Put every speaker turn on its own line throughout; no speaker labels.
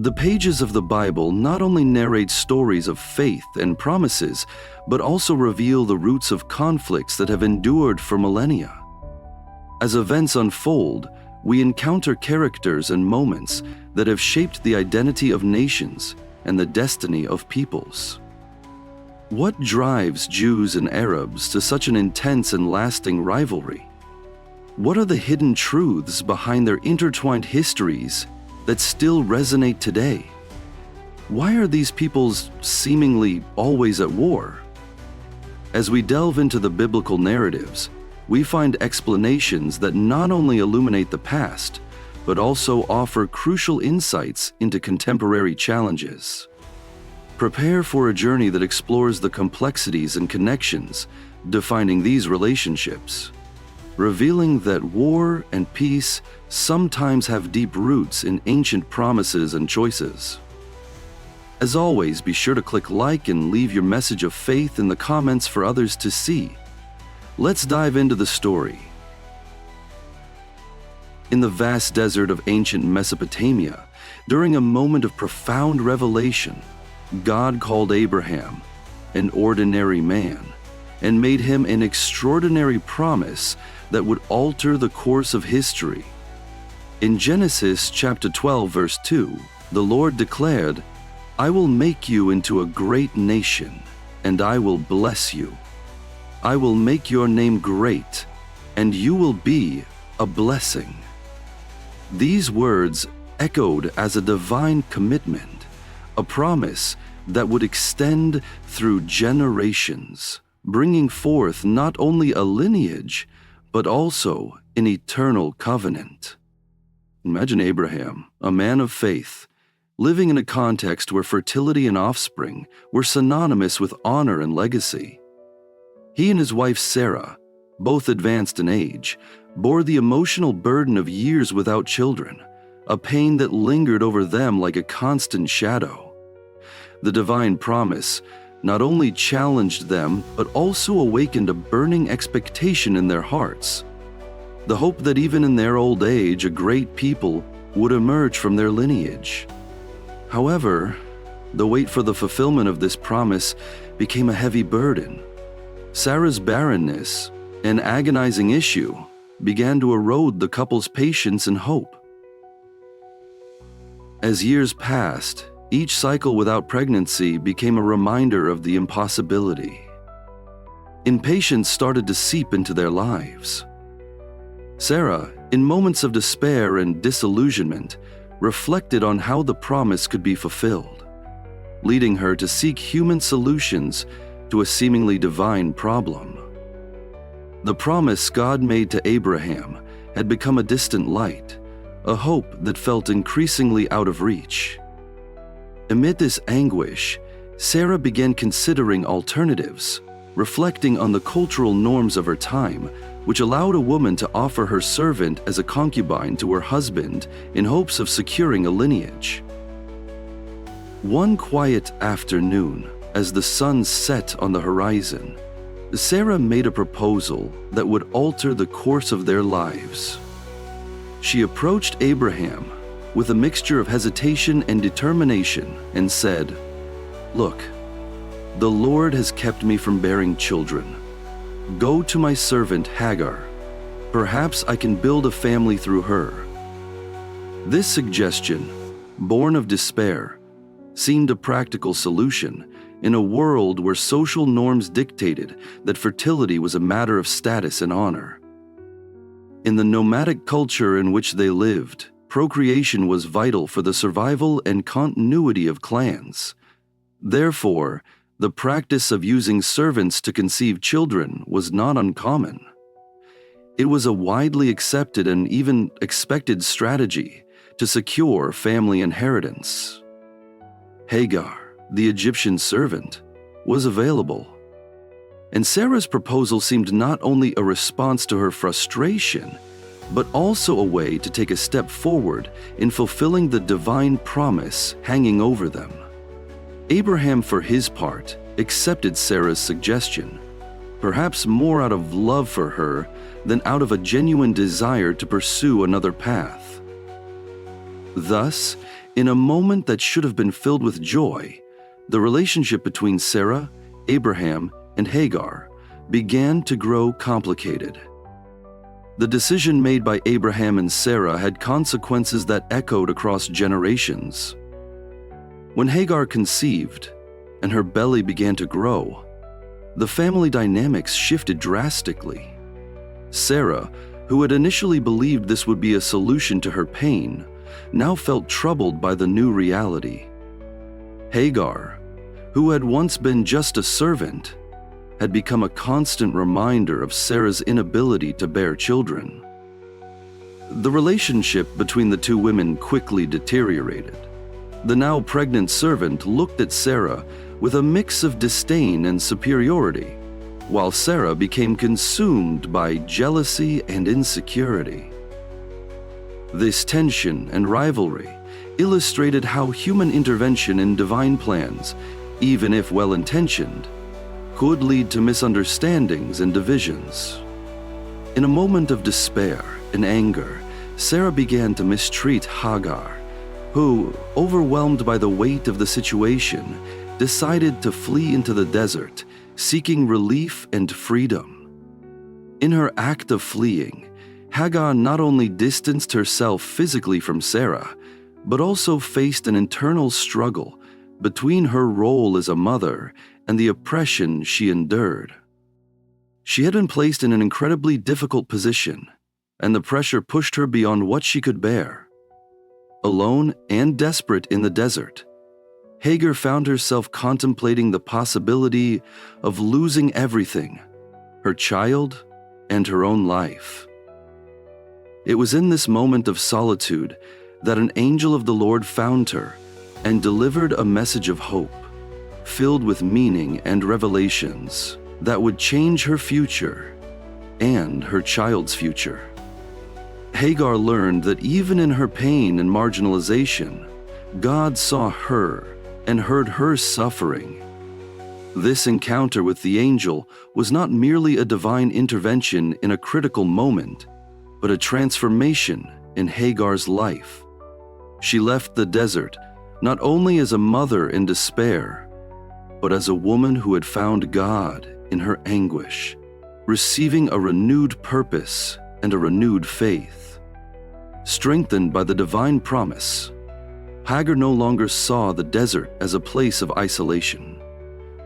The pages of the Bible not only narrate stories of faith and promises, but also reveal the roots of conflicts that have endured for millennia. As events unfold, we encounter characters and moments that have shaped the identity of nations and the destiny of peoples. What drives Jews and Arabs to such an intense and lasting rivalry? What are the hidden truths behind their intertwined histories that still resonate today? Why are these peoples seemingly always at war? As we delve into the biblical narratives, we find explanations that not only illuminate the past, but also offer crucial insights into contemporary challenges. Prepare for a journey that explores the complexities and connections defining these relationships, revealing that war and peace sometimes have deep roots in ancient promises and choices. As always, be sure to click like and leave your message of faith in the comments for others to see. Let's dive into the story. In the vast desert of ancient Mesopotamia, during a moment of profound revelation, God called Abraham, an ordinary man, and made him an extraordinary promise that would alter the course of history. In Genesis chapter 12, verse 2, the Lord declared, "I will make you into a great nation, and I will bless you. I will make your name great, and you will be a blessing." These words echoed as a divine commitment, a promise that would extend through generations, bringing forth not only a lineage, but also an eternal covenant. Imagine Abraham, a man of faith, living in a context where fertility and offspring were synonymous with honor and legacy. He and his wife Sarah, both advanced in age, bore the emotional burden of years without children, a pain that lingered over them like a constant shadow. The divine promise not only challenged them, but also awakened a burning expectation in their hearts. The hope that even in their old age, a great people would emerge from their lineage. However, the wait for the fulfillment of this promise became a heavy burden. Sarah's barrenness, an agonizing issue, began to erode the couple's patience and hope. As years passed, each cycle without pregnancy became a reminder of the impossibility. Impatience started to seep into their lives. Sarah, in moments of despair and disillusionment, reflected on how the promise could be fulfilled, leading her to seek human solutions to a seemingly divine problem. The promise God made to Abraham had become a distant light, a hope that felt increasingly out of reach. Amid this anguish, Sarah began considering alternatives, reflecting on the cultural norms of her time, which allowed a woman to offer her servant as a concubine to her husband in hopes of securing a lineage. One quiet afternoon, as the sun set on the horizon, Sarah made a proposal that would alter the course of their lives. She approached Abraham with a mixture of hesitation and determination and said, "Look, the Lord has kept me from bearing children. Go to my servant Hagar. Perhaps I can build a family through her." This suggestion, born of despair, seemed a practical solution in a world where social norms dictated that fertility was a matter of status and honor. In the nomadic culture in which they lived, procreation was vital for the survival and continuity of clans. Therefore, the practice of using servants to conceive children was not uncommon. It was a widely accepted and even expected strategy to secure family inheritance. Hagar, the Egyptian servant, was available. And Sarah's proposal seemed not only a response to her frustration, but also a way to take a step forward in fulfilling the divine promise hanging over them. Abraham, for his part, accepted Sarah's suggestion, perhaps more out of love for her than out of a genuine desire to pursue another path. Thus, In a moment that should have been filled with joy, the relationship between Sarah, Abraham, and Hagar began to grow complicated. The decision made by Abraham and Sarah had consequences that echoed across generations. When Hagar conceived and her belly began to grow, the family dynamics shifted drastically. Sarah, who had initially believed this would be a solution to her pain, now felt troubled by the new reality. Hagar, who had once been just a servant, had become a constant reminder of Sarah's inability to bear children. The relationship between the two women quickly deteriorated. The now pregnant servant looked at Sarah with a mix of disdain and superiority, while Sarah became consumed by jealousy and insecurity. This tension and rivalry illustrated how human intervention in divine plans, even if well-intentioned, could lead to misunderstandings and divisions. In a moment of despair and anger, Sarah began to mistreat Hagar, who, overwhelmed by the weight of the situation, decided to flee into the desert, seeking relief and freedom. In her act of fleeing, Hagar not only distanced herself physically from Sarah, but also faced an internal struggle between her role as a mother and the oppression she endured. She had been placed in an incredibly difficult position, and the pressure pushed her beyond what she could bear. Alone and desperate in the desert, Hagar found herself contemplating the possibility of losing everything, her child and her own life. It was in this moment of solitude that an angel of the Lord found her and delivered a message of hope, filled with meaning and revelations that would change her future and her child's future. Hagar learned that even in her pain and marginalization, God saw her and heard her suffering. This encounter with the angel was not merely a divine intervention in a critical moment, but a transformation in Hagar's life. She left the desert not only as a mother in despair, but as a woman who had found God in her anguish, receiving a renewed purpose and a renewed faith. Strengthened by the divine promise, Hagar no longer saw the desert as a place of isolation,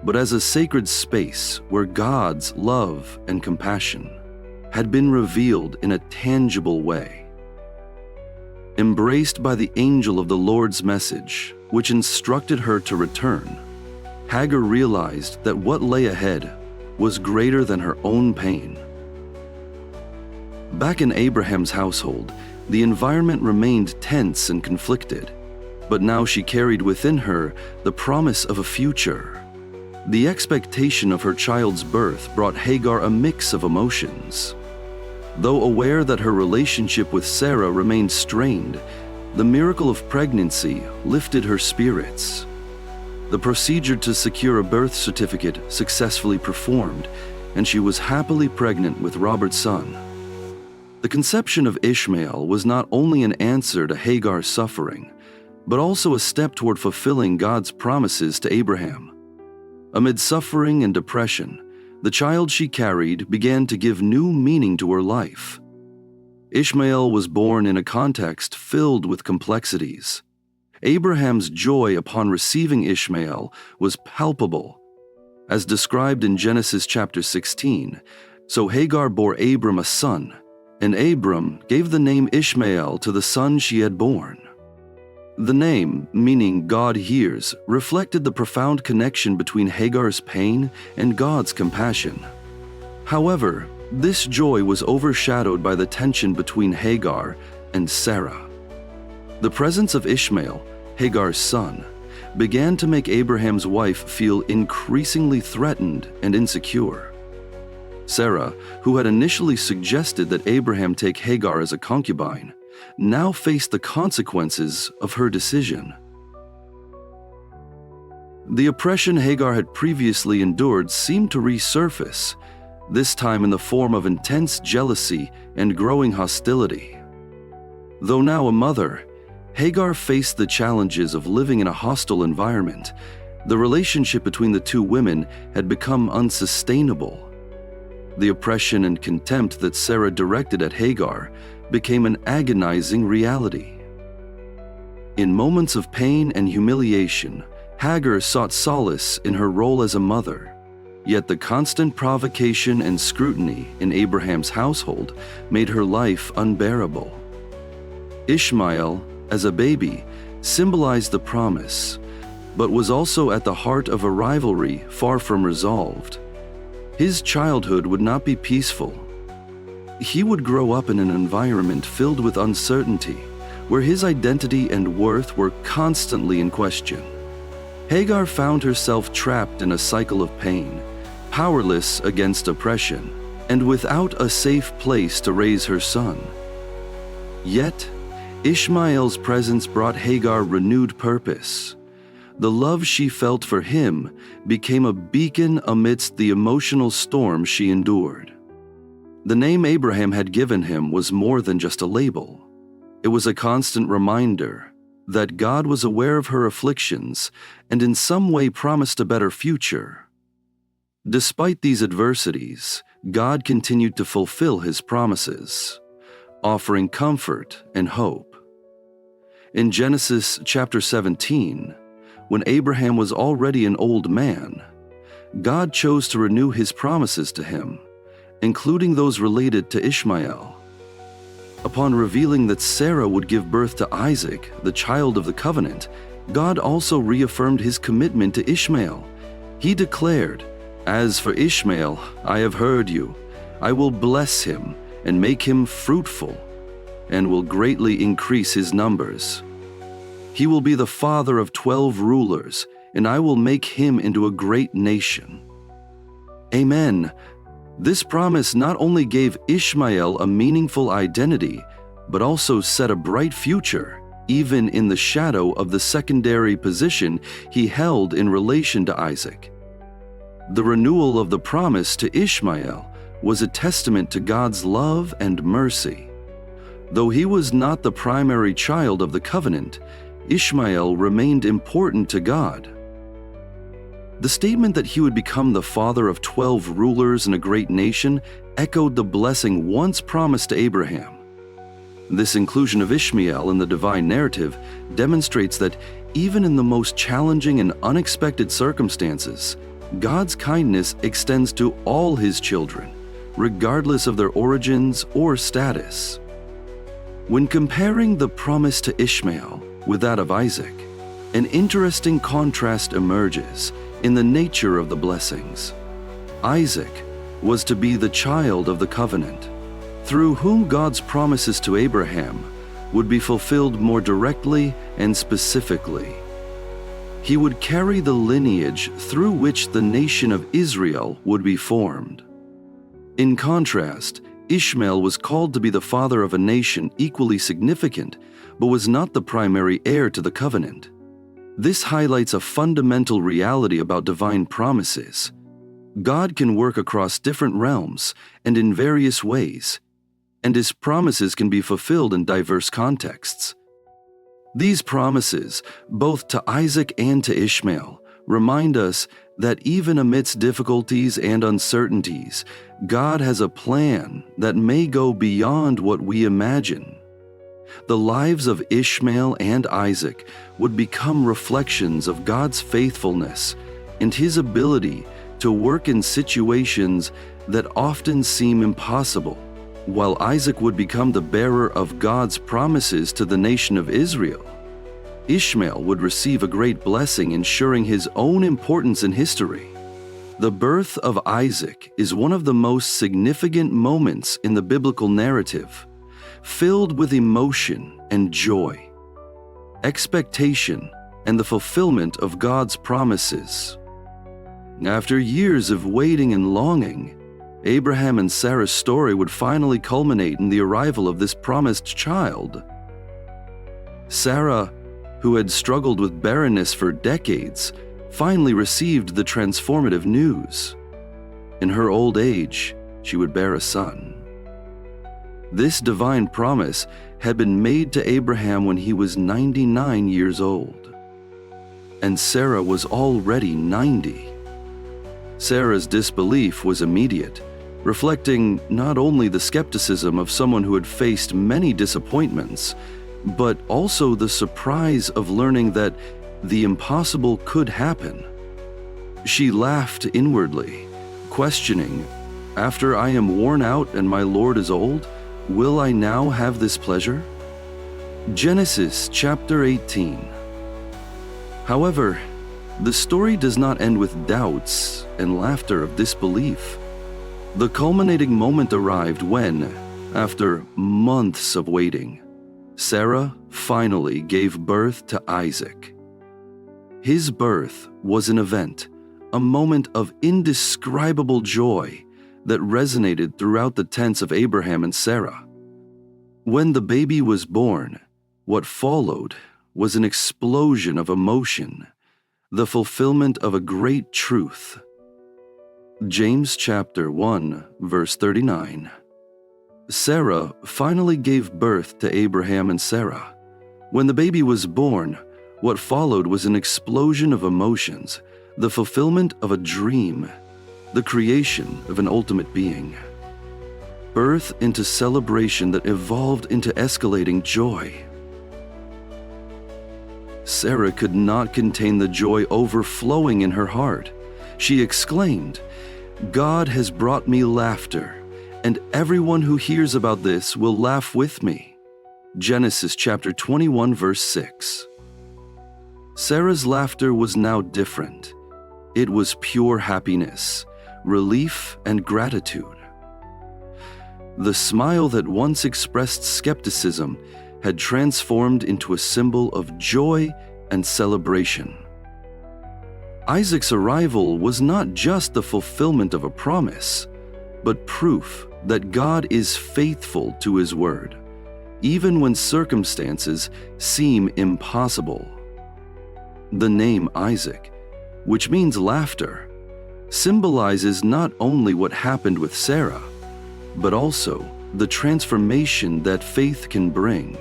but as a sacred space where God's love and compassion had been revealed in a tangible way. Embraced by the angel of the Lord's message, which instructed her to return, Hagar realized that what lay ahead was greater than her own pain. Back in Abraham's household, the environment remained tense and conflicted, but now she carried within her the promise of a future. The expectation of her child's birth brought Hagar a mix of emotions. Though aware that her relationship with Sarah remained strained, the miracle of pregnancy lifted her spirits. The procedure to secure a birth certificate successfully performed, and she was happily pregnant with Robert's son. The conception of Ishmael was not only an answer to Hagar's suffering, but also a step toward fulfilling God's promises to Abraham. Amid suffering and depression, the child she carried began to give new meaning to her life. Ishmael was born in a context filled with complexities. Abraham's joy upon receiving Ishmael was palpable. As described in Genesis chapter 16, so Hagar bore Abram a son, and Abram gave the name Ishmael to the son she had born. The name, meaning God hears, reflected the profound connection between Hagar's pain and God's compassion. However, this joy was overshadowed by the tension between Hagar and Sarah. The presence of Ishmael, Hagar's son, began to make Abraham's wife feel increasingly threatened and insecure. Sarah, who had initially suggested that Abraham take Hagar as a concubine, now faced the consequences of her decision. The oppression Hagar had previously endured seemed to resurface, this time in the form of intense jealousy and growing hostility. Though now a mother, Hagar faced the challenges of living in a hostile environment. The relationship between the two women had become unsustainable. The oppression and contempt that Sarah directed at Hagar became an agonizing reality. In moments of pain and humiliation, Hagar sought solace in her role as a mother. Yet the constant provocation and scrutiny in Abraham's household made her life unbearable. Ishmael, as a baby, symbolized the promise, but was also at the heart of a rivalry far from resolved. His childhood would not be peaceful. He would grow up in an environment filled with uncertainty, where his identity and worth were constantly in question. Hagar found herself trapped in a cycle of pain, powerless against oppression, and without a safe place to raise her son. Yet, Ishmael's presence brought Hagar renewed purpose. The love she felt for him became a beacon amidst the emotional storm she endured. The name Abraham had given him was more than just a label. It was a constant reminder that God was aware of her afflictions and in some way promised a better future. Despite these adversities, God continued to fulfill his promises, offering comfort and hope. In Genesis chapter 17, when Abraham was already an old man, God chose to renew his promises to him, including those related to Ishmael. Upon revealing that Sarah would give birth to Isaac, the child of the covenant, God also reaffirmed his commitment to Ishmael. He declared, "As for Ishmael, I have heard you. I will bless him and make him fruitful, and will greatly increase his numbers. He will be the father of 12 rulers, and I will make him into a great nation." Amen. This promise not only gave Ishmael a meaningful identity, but also set a bright future, even in the shadow of the secondary position he held in relation to Isaac. The renewal of the promise to Ishmael was a testament to God's love and mercy. Though he was not the primary child of the covenant, Ishmael remained important to God. The statement that he would become the father of 12 rulers and a great nation echoed the blessing once promised to Abraham. This inclusion of Ishmael in the divine narrative demonstrates that even in the most challenging and unexpected circumstances, God's kindness extends to all his children, regardless of their origins or status. When comparing the promise to Ishmael with that of Isaac, an interesting contrast emerges in the nature of the blessings. Isaac was to be the child of the covenant, through whom God's promises to Abraham would be fulfilled more directly and specifically. He would carry the lineage through which the nation of Israel would be formed. In contrast, Ishmael was called to be the father of a nation equally significant, but was not the primary heir to the covenant. This highlights a fundamental reality about divine promises. God can work across different realms and in various ways, and his promises can be fulfilled in diverse contexts. These promises, both to Isaac and to Ishmael, remind us that even amidst difficulties and uncertainties, God has a plan that may go beyond what we imagine. The lives of Ishmael and Isaac would become reflections of God's faithfulness and his ability to work in situations that often seem impossible, while Isaac would become the bearer of God's promises to the nation of Israel. Ishmael would receive a great blessing, ensuring his own importance in history. The birth of Isaac is one of the most significant moments in the biblical narrative, filled with emotion and joy, expectation, and the fulfillment of God's promises. After years of waiting and longing, Abraham and Sarah's story would finally culminate in the arrival of this promised child. Sarah, who had struggled with barrenness for decades, finally received the transformative news. In her old age, she would bear a son. This divine promise had been made to Abraham when he was 99 years old, and Sarah was already 90. Sarah's disbelief was immediate, reflecting not only the skepticism of someone who had faced many disappointments, but also the surprise of learning that the impossible could happen. She laughed inwardly, questioning, "After I am worn out and my Lord is old, will I now have this pleasure?" Genesis chapter 18. However, the story does not end with doubts and laughter of disbelief. The culminating moment arrived when, after months of waiting, Sarah finally gave birth to Isaac. His birth was an event, a moment of indescribable joy that resonated throughout the tents of Abraham and Sarah. When the baby was born, what followed was an explosion of emotion, the fulfillment of a great truth. James chapter 1, verse 39. Sarah finally gave birth to Abraham and Sarah. When the baby was born, what followed was an explosion of emotions, the fulfillment of a dream, the creation of an ultimate being. Birth into celebration that evolved into escalating joy. Sarah could not contain the joy overflowing in her heart. She exclaimed, "God has brought me laughter, and everyone who hears about this will laugh with me." Genesis chapter 21, verse 6. Sarah's laughter was now different. It was pure happiness, relief, and gratitude. The smile that once expressed skepticism had transformed into a symbol of joy and celebration. Isaac's arrival was not just the fulfillment of a promise, but proof that God is faithful to His word, even when circumstances seem impossible. The name Isaac, which means laughter, symbolizes not only what happened with Sarah, but also the transformation that faith can bring.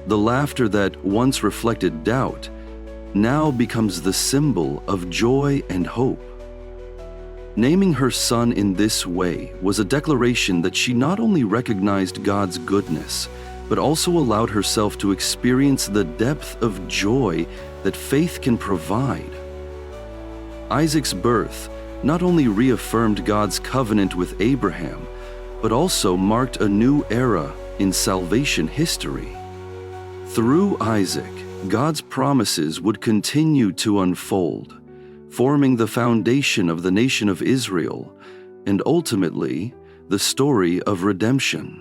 The laughter that once reflected doubt now becomes the symbol of joy and hope. Naming her son in this way was a declaration that she not only recognized God's goodness, but also allowed herself to experience the depth of joy that faith can provide. Isaac's birth not only reaffirmed God's covenant with Abraham, but also marked a new era in salvation history. Through Isaac, God's promises would continue to unfold, forming the foundation of the nation of Israel and ultimately the story of redemption.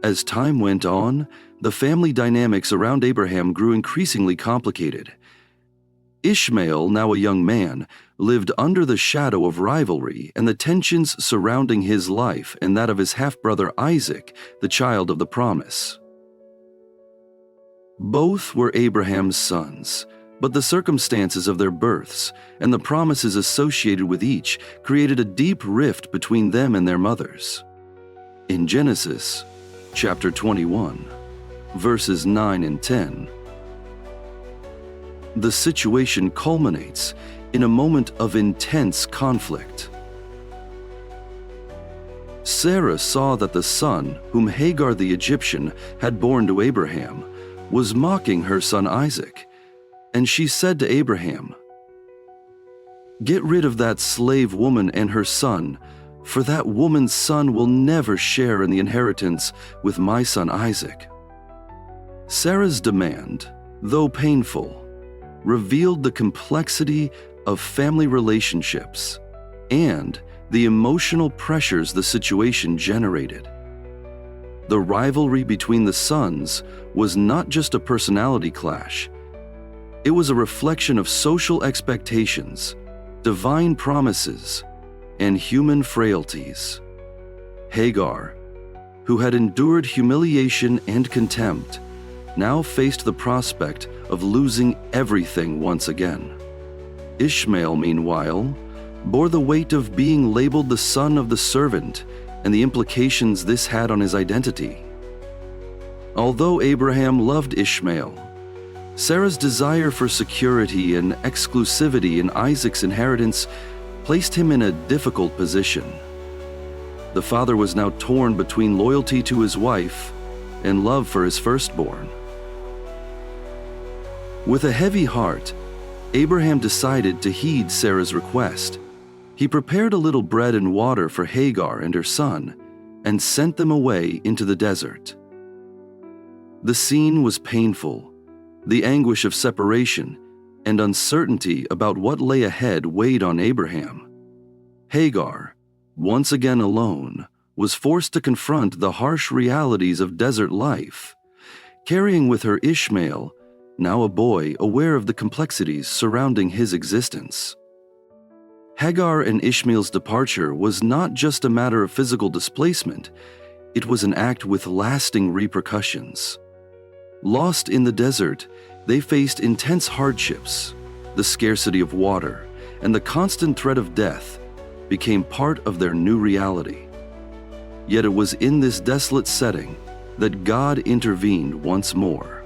As time went on, the family dynamics around Abraham grew increasingly complicated. Ishmael, now a young man, lived under the shadow of rivalry and the tensions surrounding his life and that of his half-brother Isaac, the child of the promise. Both were Abraham's sons, but the circumstances of their births and the promises associated with each created a deep rift between them and their mothers. In Genesis chapter 21, verses 9 and 10, the situation culminates in a moment of intense conflict. Sarah saw that the son whom Hagar the Egyptian had borne to Abraham was mocking her son Isaac, and she said to Abraham, "Get rid of that slave woman and her son, for that woman's son will never share in the inheritance with my son Isaac." Sarah's demand, though painful, revealed the complexity of family relationships and the emotional pressures the situation generated. The rivalry between the sons was not just a personality clash. It was a reflection of social expectations, divine promises, and human frailties. Hagar, who had endured humiliation and contempt, now faced the prospect of losing everything once again. Ishmael, meanwhile, bore the weight of being labeled the son of the servant and the implications this had on his identity. Although Abraham loved Ishmael, Sarah's desire for security and exclusivity in Isaac's inheritance placed him in a difficult position. The father was now torn between loyalty to his wife and love for his firstborn. With a heavy heart, Abraham decided to heed Sarah's request. He prepared a little bread and water for Hagar and her son and sent them away into the desert. The scene was painful. The anguish of separation and uncertainty about what lay ahead weighed on Abraham. Hagar, once again alone, was forced to confront the harsh realities of desert life, carrying with her Ishmael, now a boy aware of the complexities surrounding his existence. Hagar and Ishmael's departure was not just a matter of physical displacement, it was an act with lasting repercussions. Lost in the desert, they faced intense hardships. The scarcity of water and the constant threat of death became part of their new reality. Yet it was in this desolate setting that God intervened once more.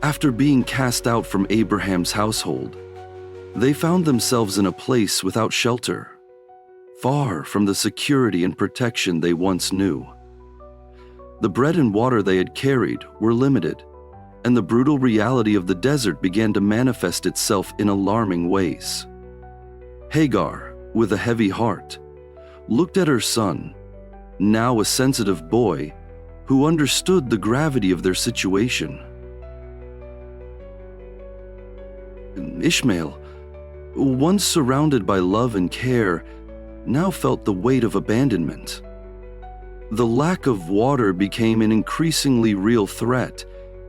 After being cast out from Abraham's household, they found themselves in a place without shelter, far from the security and protection they once knew. The bread and water they had carried were limited, and the brutal reality of the desert began to manifest itself in alarming ways. Hagar, with a heavy heart, looked at her son, now a sensitive boy, who understood the gravity of their situation. Ishmael, once surrounded by love and care, now felt the weight of abandonment. The lack of water became an increasingly real threat,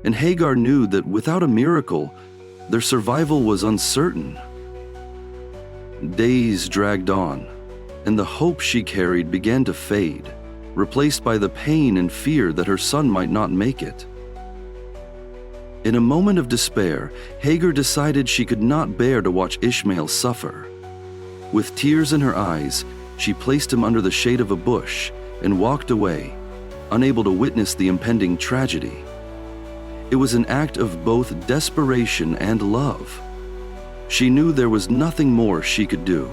and Hagar knew that without a miracle, their survival was uncertain. Days dragged on, and the hope she carried began to fade, replaced by the pain and fear that her son might not make it. In a moment of despair, Hagar decided she could not bear to watch Ishmael suffer. With tears in her eyes, she placed him under the shade of a bush and walked away, unable to witness the impending tragedy. It was an act of both desperation and love. She knew there was nothing more she could do.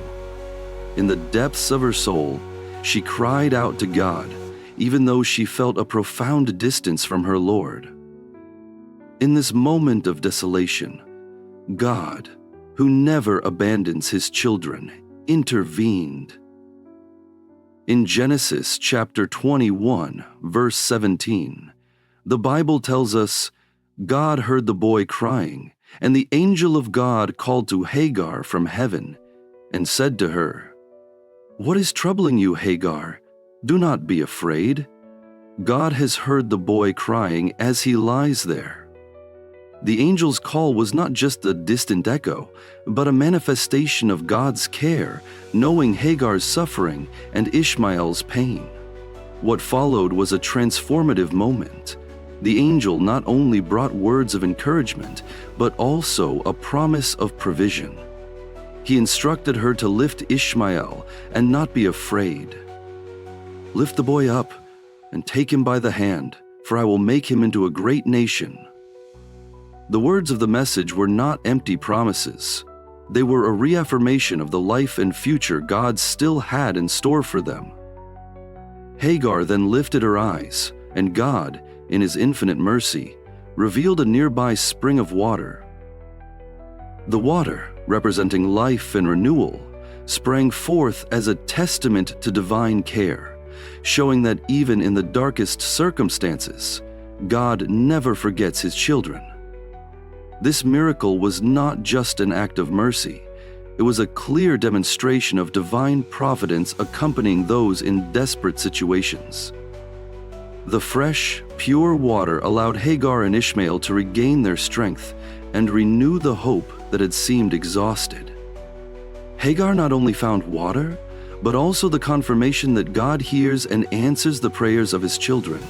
In the depths of her soul, she cried out to God, even though she felt a profound distance from her Lord. In this moment of desolation, God, who never abandons his children, intervened. In Genesis chapter 21, verse 17, the Bible tells us, God heard the boy crying, and the angel of God called to Hagar from heaven and said to her, "What is troubling you, Hagar? Do not be afraid. God has heard the boy crying as he lies there." The angel's call was not just a distant echo, but a manifestation of God's care, knowing Hagar's suffering and Ishmael's pain. What followed was a transformative moment. The angel not only brought words of encouragement, but also a promise of provision. He instructed her to lift Ishmael and not be afraid. "Lift the boy up and take him by the hand, for I will make him into a great nation." The words of the message were not empty promises. They were a reaffirmation of the life and future God still had in store for them. Hagar then lifted her eyes, and God, in his infinite mercy, revealed a nearby spring of water. The water, representing life and renewal, sprang forth as a testament to divine care, showing that even in the darkest circumstances, God never forgets his children. This miracle was not just an act of mercy. It was a clear demonstration of divine providence accompanying those in desperate situations. The fresh, pure water allowed Hagar and Ishmael to regain their strength and renew the hope that had seemed exhausted. Hagar not only found water, but also the confirmation that God hears and answers the prayers of his children.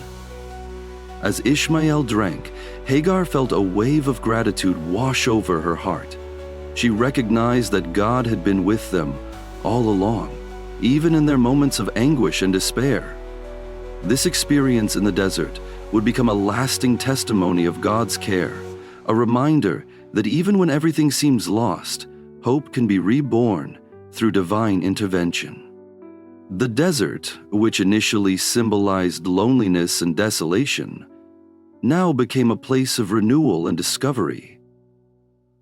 As Ishmael drank, Hagar felt a wave of gratitude wash over her heart. She recognized that God had been with them all along, even in their moments of anguish and despair. This experience in the desert would become a lasting testimony of God's care, a reminder that even when everything seems lost, hope can be reborn through divine intervention. The desert, which initially symbolized loneliness and desolation, now became a place of renewal and discovery.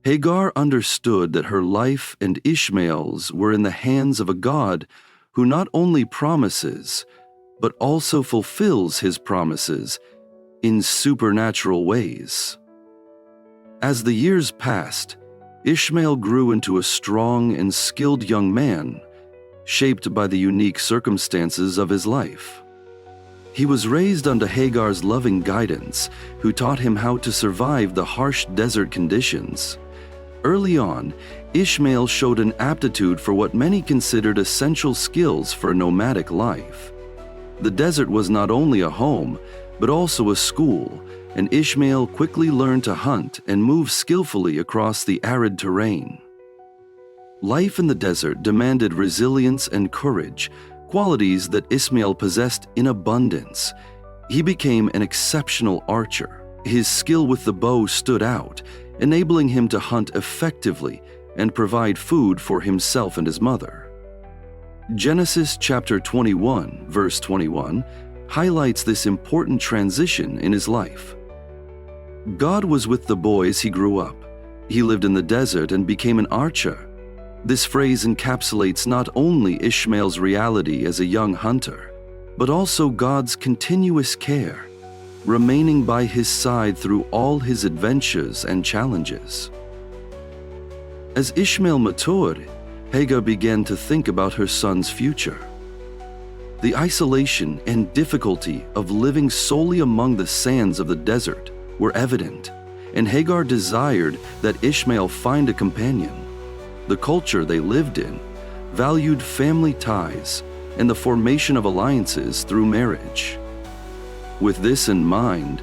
Hagar understood that her life and Ishmael's were in the hands of a God who not only promises, but also fulfills his promises in supernatural ways. As the years passed, Ishmael grew into a strong and skilled young man, shaped by the unique circumstances of his life. He was raised under Hagar's loving guidance, who taught him how to survive the harsh desert conditions. Early on, Ishmael showed an aptitude for what many considered essential skills for a nomadic life. The desert was not only a home, but also a school, and Ishmael quickly learned to hunt and move skillfully across the arid terrain. Life in the desert demanded resilience and courage, qualities that Ishmael possessed in abundance. He became an exceptional archer. His skill with the bow stood out, enabling him to hunt effectively and provide food for himself and his mother. Genesis chapter 21, verse 21, highlights this important transition in his life. God was with the boy as he grew up. He lived in the desert and became an archer. This phrase encapsulates not only Ishmael's reality as a young hunter, but also God's continuous care, remaining by his side through all his adventures and challenges. As Ishmael matured, Hagar began to think about her son's future. The isolation and difficulty of living solely among the sands of the desert were evident, and Hagar desired that Ishmael find a companion. The culture they lived in valued family ties and the formation of alliances through marriage. With this in mind,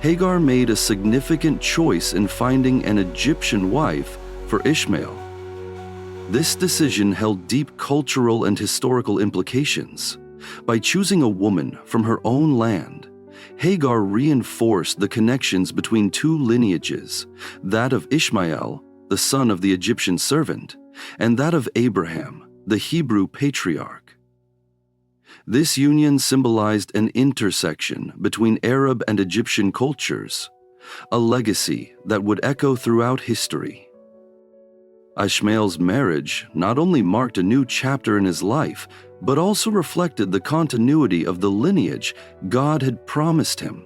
Hagar made a significant choice in finding an Egyptian wife for Ishmael. This decision held deep cultural and historical implications. By choosing a woman from her own land, Hagar reinforced the connections between two lineages, that of Ishmael, the son of the Egyptian servant, and that of Abraham, the Hebrew patriarch. This union symbolized an intersection between Arab and Egyptian cultures, a legacy that would echo throughout history. Ishmael's marriage not only marked a new chapter in his life, but also reflected the continuity of the lineage God had promised him.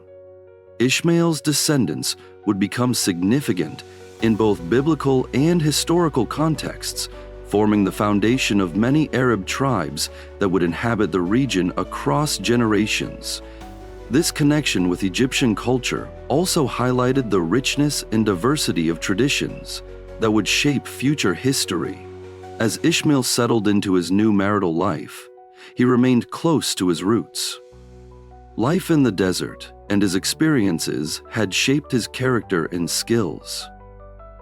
Ishmael's descendants would become significant in both biblical and historical contexts, forming the foundation of many Arab tribes that would inhabit the region across generations. This connection with Egyptian culture also highlighted the richness and diversity of traditions that would shape future history. As Ishmael settled into his new marital life, he remained close to his roots. Life in the desert and his experiences had shaped his character and skills.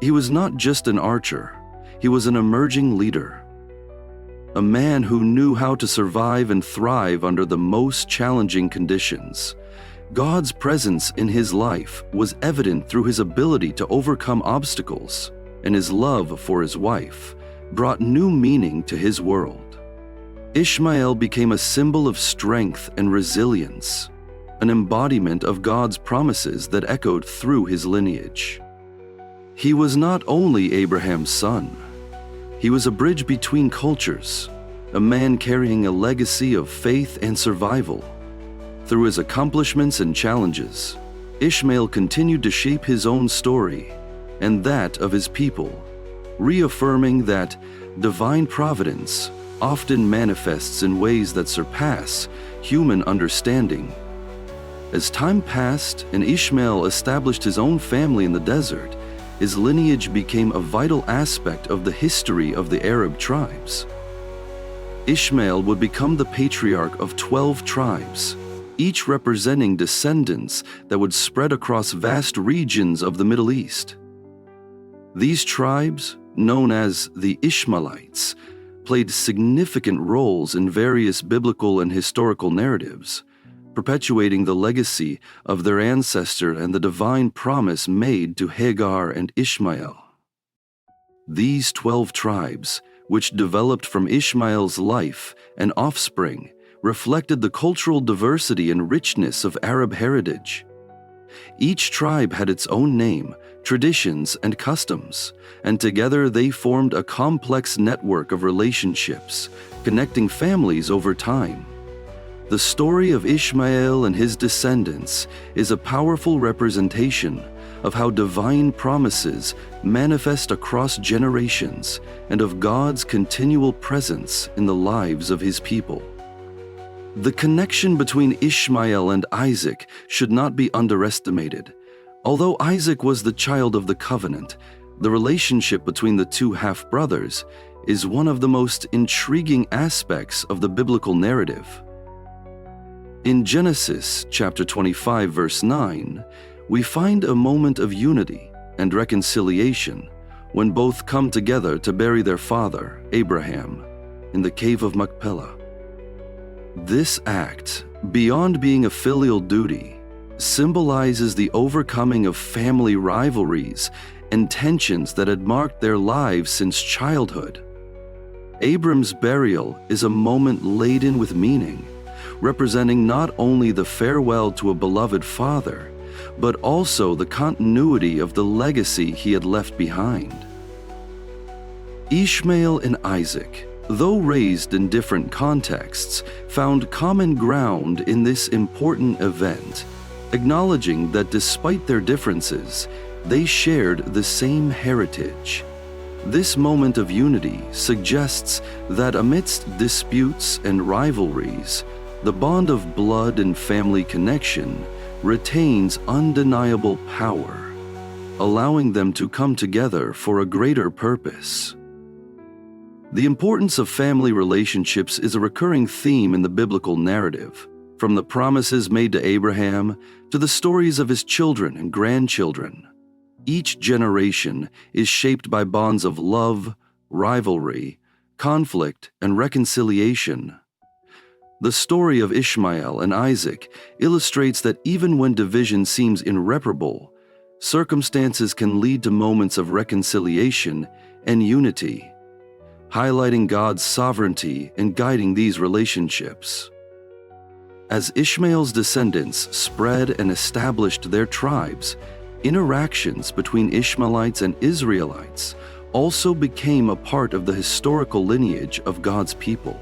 He was not just an archer, he was an emerging leader, a man who knew how to survive and thrive under the most challenging conditions. God's presence in his life was evident through his ability to overcome obstacles, and his love for his wife brought new meaning to his world. Ishmael became a symbol of strength and resilience, an embodiment of God's promises that echoed through his lineage. He was not only Abraham's son, he was a bridge between cultures, a man carrying a legacy of faith and survival. Through his accomplishments and challenges, Ishmael continued to shape his own story and that of his people, reaffirming that divine providence often manifests in ways that surpass human understanding. As time passed and Ishmael established his own family in the desert, his lineage became a vital aspect of the history of the Arab tribes. Ishmael would become the patriarch of 12 tribes, each representing descendants that would spread across vast regions of the Middle East. These tribes, known as the Ishmaelites, played significant roles in various biblical and historical narratives, perpetuating the legacy of their ancestor and the divine promise made to Hagar and Ishmael. These 12 tribes, which developed from Ishmael's life and offspring, reflected the cultural diversity and richness of Arab heritage. Each tribe had its own name, traditions, and customs, and together they formed a complex network of relationships, connecting families over time. The story of Ishmael and his descendants is a powerful representation of how divine promises manifest across generations and of God's continual presence in the lives of his people. The connection between Ishmael and Isaac should not be underestimated. Although Isaac was the child of the covenant, the relationship between the two half-brothers is one of the most intriguing aspects of the biblical narrative. In Genesis chapter 25, verse 9, we find a moment of unity and reconciliation when both come together to bury their father, Abraham, in the cave of Machpelah. This act, beyond being a filial duty, symbolizes the overcoming of family rivalries and tensions that had marked their lives since childhood. Abram's burial is a moment laden with meaning, representing not only the farewell to a beloved father, but also the continuity of the legacy he had left behind. Ishmael and Isaac, though raised in different contexts, found common ground in this important event, acknowledging that despite their differences, they shared the same heritage. This moment of unity suggests that amidst disputes and rivalries, the bond of blood and family connection retains undeniable power, allowing them to come together for a greater purpose. The importance of family relationships is a recurring theme in the biblical narrative, from the promises made to Abraham to the stories of his children and grandchildren. Each generation is shaped by bonds of love, rivalry, conflict, and reconciliation. The story of Ishmael and Isaac illustrates that even when division seems irreparable, circumstances can lead to moments of reconciliation and unity, highlighting God's sovereignty in guiding these relationships. As Ishmael's descendants spread and established their tribes, interactions between Ishmaelites and Israelites also became a part of the historical lineage of God's people.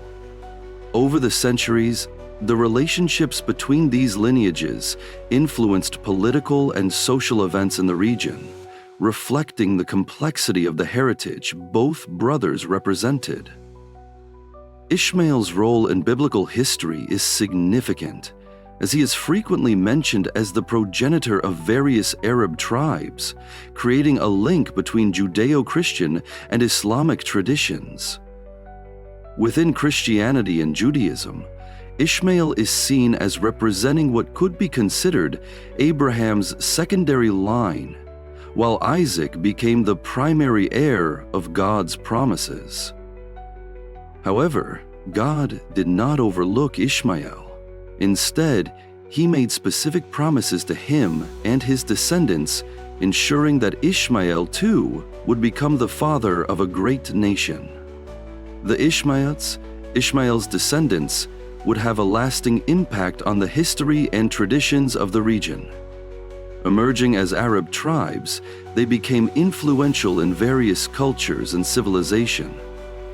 Over the centuries, the relationships between these lineages influenced political and social events in the region, reflecting the complexity of the heritage both brothers represented. Ishmael's role in biblical history is significant, as he is frequently mentioned as the progenitor of various Arab tribes, creating a link between Judeo-Christian and Islamic traditions. Within Christianity and Judaism, Ishmael is seen as representing what could be considered Abraham's secondary line, while Isaac became the primary heir of God's promises. However, God did not overlook Ishmael. Instead, he made specific promises to him and his descendants, ensuring that Ishmael too would become the father of a great nation. The Ishmael's descendants, would have a lasting impact on the history and traditions of the region. Emerging as Arab tribes, they became influential in various cultures and civilization,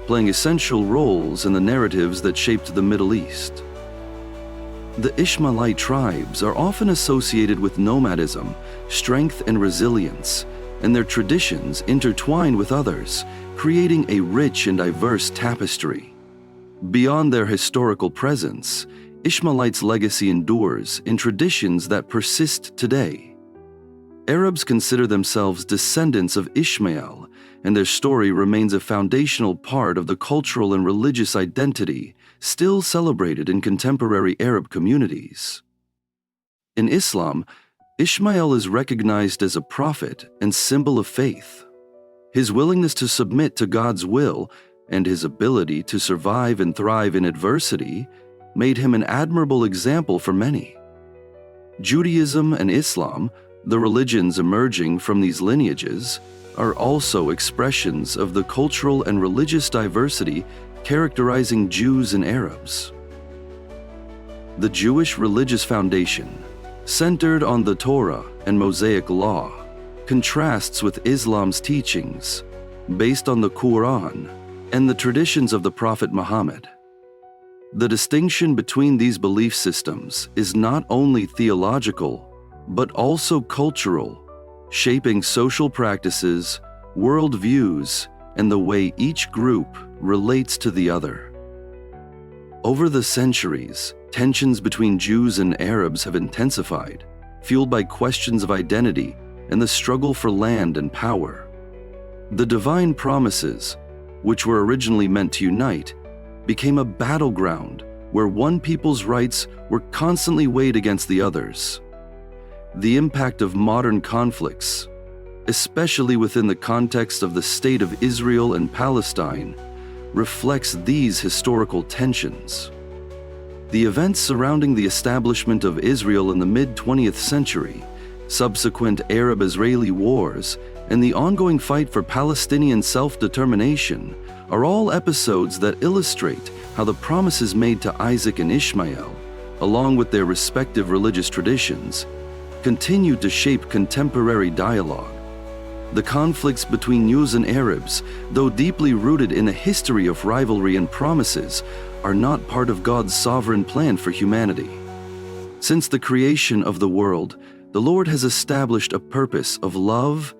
playing essential roles in the narratives that shaped the Middle East. The Ishmaelite tribes are often associated with nomadism, strength, and resilience, and their traditions intertwine with others, creating a rich and diverse tapestry. Beyond their historical presence, Ishmaelites' legacy endures in traditions that persist today. Arabs consider themselves descendants of Ishmael, and their story remains a foundational part of the cultural and religious identity still celebrated in contemporary Arab communities. In Islam, Ishmael is recognized as a prophet and symbol of faith. His willingness to submit to God's will and his ability to survive and thrive in adversity made him an admirable example for many. Judaism and Islam, the religions emerging from these lineages, are also expressions of the cultural and religious diversity characterizing Jews and Arabs. The Jewish religious foundation, centered on the Torah and Mosaic law, contrasts with Islam's teachings, based on the Quran and the traditions of the Prophet Muhammad. The distinction between these belief systems is not only theological, but also cultural, shaping social practices, worldviews, and the way each group relates to the other. Over the centuries, tensions between Jews and Arabs have intensified, fueled by questions of identity and the struggle for land and power. The divine promises, which were originally meant to unite, became a battleground where one people's rights were constantly weighed against the others. The impact of modern conflicts, especially within the context of the state of Israel and Palestine, reflects these historical tensions. The events surrounding the establishment of Israel in the mid-20th century, subsequent Arab-Israeli wars, and the ongoing fight for Palestinian self-determination are all episodes that illustrate how the promises made to Isaac and Ishmael, along with their respective religious traditions, continue to shape contemporary dialogue. The conflicts between Jews and Arabs, though deeply rooted in a history of rivalry and promises, are not part of God's sovereign plan for humanity. Since the creation of the world, the Lord has established a purpose of love,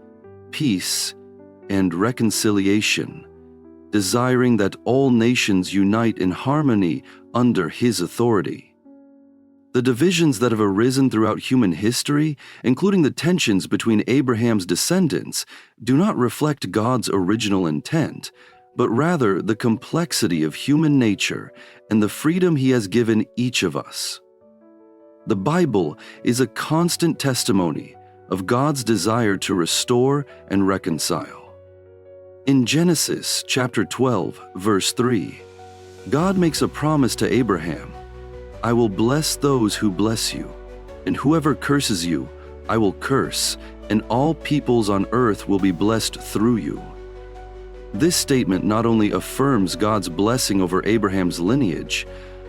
peace, and reconciliation, desiring that all nations unite in harmony under His authority. The divisions that have arisen throughout human history, including the tensions between Abraham's descendants, do not reflect God's original intent, but rather the complexity of human nature and the freedom He has given each of us. The Bible is a constant testimony of God's desire to restore and reconcile. In Genesis chapter 12, verse 3, God makes a promise to Abraham, "I will bless those who bless you, and whoever curses you, I will curse, and all peoples on earth will be blessed through you." This statement not only affirms God's blessing over Abraham's lineage,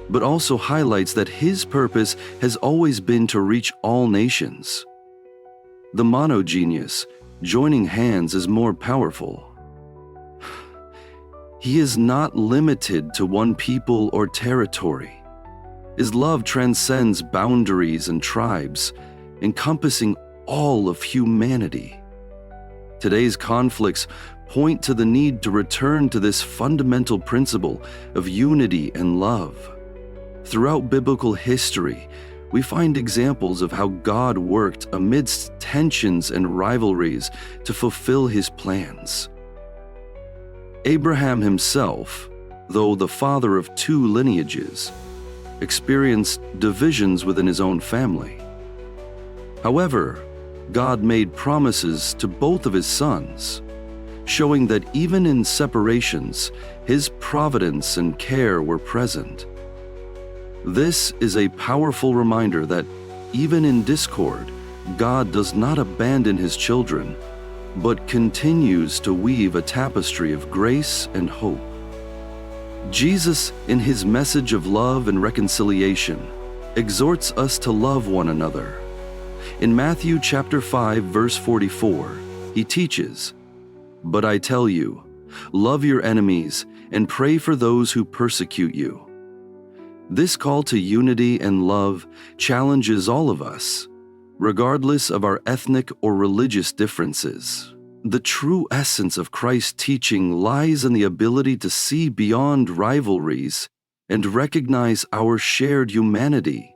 but also highlights that His purpose has always been to reach all nations. The monogenius, joining hands, is more powerful. He is not limited to one people or territory. His love transcends boundaries and tribes, encompassing all of humanity. Today's conflicts point to the need to return to this fundamental principle of unity and love. Throughout biblical history, we find examples of how God worked amidst tensions and rivalries to fulfill His plans. Abraham himself, though the father of two lineages, experienced divisions within his own family. However, God made promises to both of his sons, showing that even in separations, His providence and care were present. This is a powerful reminder that even in discord, God does not abandon His children, but continues to weave a tapestry of grace and hope. Jesus, in His message of love and reconciliation, exhorts us to love one another. In Matthew chapter 5, verse 44, He teaches, "But I tell you, love your enemies and pray for those who persecute you." This call to unity and love challenges all of us, regardless of our ethnic or religious differences. The true essence of Christ's teaching lies in the ability to see beyond rivalries and recognize our shared humanity,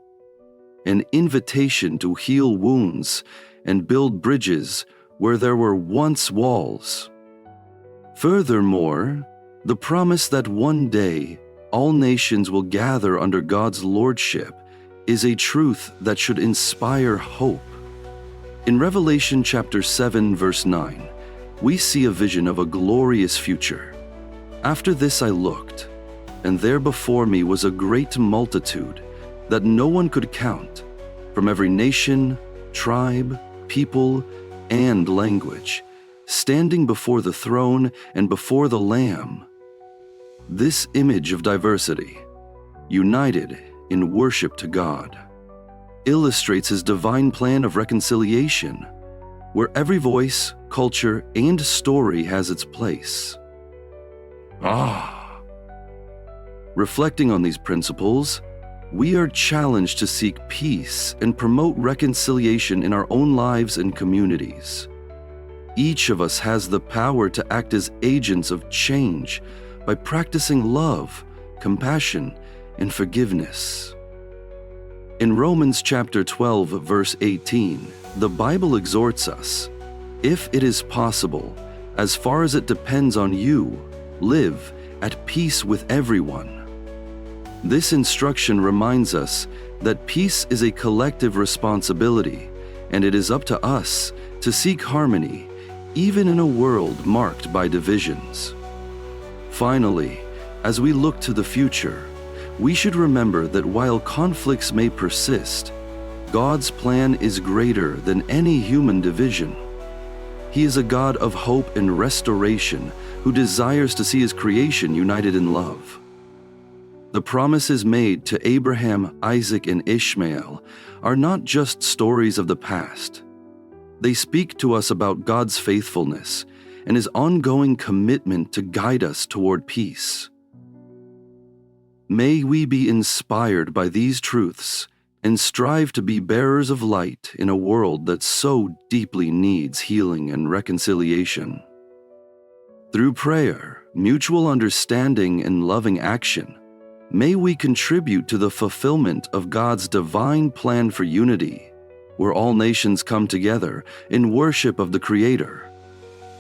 an invitation to heal wounds and build bridges where there were once walls. Furthermore, the promise that one day all nations will gather under God's lordship is a truth that should inspire hope. In Revelation chapter 7, verse 9, we see a vision of a glorious future. "After this I looked, and there before me was a great multitude that no one could count, from every nation, tribe, people, and language, standing before the throne and before the Lamb. This image of diversity, united in worship to God, illustrates His divine plan of reconciliation, where every voice, culture, and story has its place. Reflecting on these principles, we are challenged to seek peace and promote reconciliation in our own lives and communities. Each of us has the power to act as agents of change by practicing love, compassion, and forgiveness. In Romans chapter 12, verse 18, the Bible exhorts us, "If it is possible, as far as it depends on you, live at peace with everyone." This instruction reminds us that peace is a collective responsibility, and it is up to us to seek harmony, even in a world marked by divisions. Finally, as we look to the future, we should remember that while conflicts may persist, God's plan is greater than any human division. He is a God of hope and restoration who desires to see His creation united in love. The promises made to Abraham, Isaac, and Ishmael are not just stories of the past. They speak to us about God's faithfulness and His ongoing commitment to guide us toward peace. May we be inspired by these truths and strive to be bearers of light in a world that so deeply needs healing and reconciliation. Through prayer, mutual understanding, and loving action, may we contribute to the fulfillment of God's divine plan for unity, where all nations come together in worship of the Creator.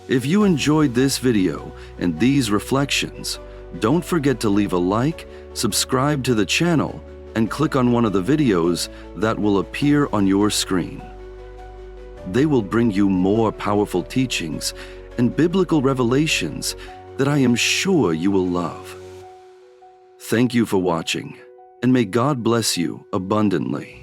If you enjoyed this video and these reflections, don't forget to leave a like, subscribe to the channel, and click on one of the videos that will appear on your screen. They will bring you more powerful teachings and biblical revelations that I am sure you will love. Thank you for watching, and may God bless you abundantly.